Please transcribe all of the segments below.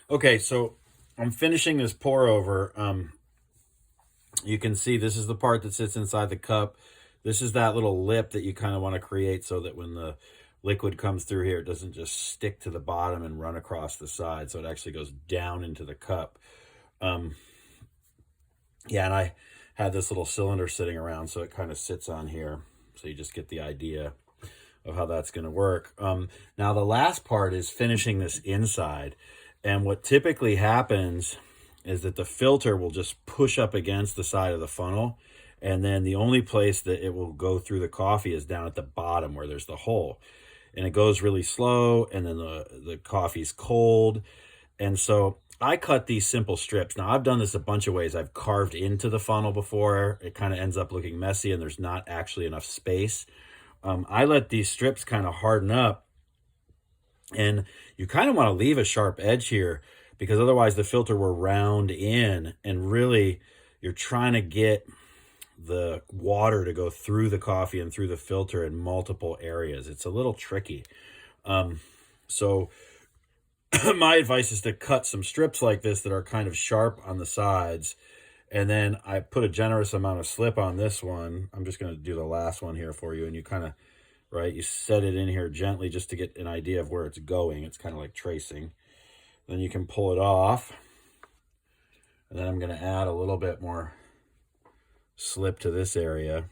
Okay, so I'm finishing this pour over. You can see this is the part that sits inside the cup. This is that little lip that you kind of want to create so that when the liquid comes through here, it doesn't just stick to the bottom and run across the side. So it actually goes down into the cup. Um, yeah, and I had this little cylinder sitting around, so it kind of sits on here. So you just get the idea of how that's going to work. Now, the last part is finishing this inside. And what typically happens is that the filter will just push up against the side of the funnel. And then the only place that it will go through the coffee is down at the bottom where there's the hole. And it goes really slow, and then the coffee's cold. And so I cut these simple strips. Now, I've done this a bunch of ways. I've carved into the funnel before. It kind of ends up looking messy, and there's not actually enough space. I let these strips kind of harden up, and you kind of want to leave a sharp edge here because otherwise the filter will round in, and really you're trying to get the water to go through the coffee and through the filter in multiple areas. It's a little tricky. So my advice is to cut some strips like this that are kind of sharp on the sides. And then I put a generous amount of slip on this one. I'm just going to do the last one here for you. And you kind of, right, you set it in here gently just to get an idea of where it's going. It's kind of like tracing. Then you can pull it off. And then I'm going to add a little bit more slip to this area.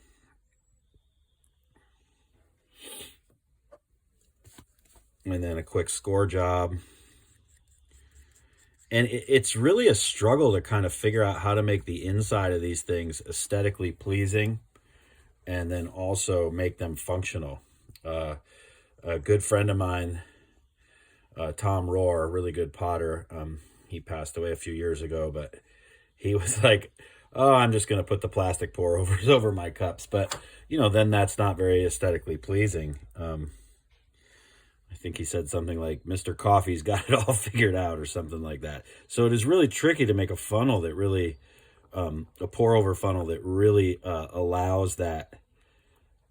And then a quick score job. And it's really a struggle to kind of figure out how to make the inside of these things aesthetically pleasing and then also make them functional. A good friend of mine, Tom Rohr, a really good potter, he passed away a few years ago, but he was like, oh, I'm just going to put the plastic pour overs over my cups. But, you know, then that's not very aesthetically pleasing. I think he said something like Mr. Coffee's got it all figured out or something like that. So it is really tricky to make a funnel that really, a pour over funnel that really allows that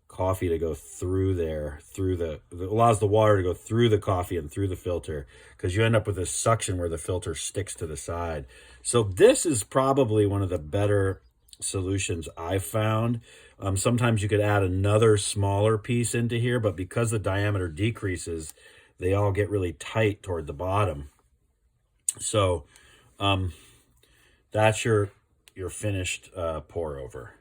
coffee to go through there, allows the water to go through the coffee and through the filter, because you end up with this suction where the filter sticks to the side. So this is probably one of the better solutions I've found. Sometimes you could add another smaller piece into here, but because the diameter decreases, they all get really tight toward the bottom. So that's your finished pour over.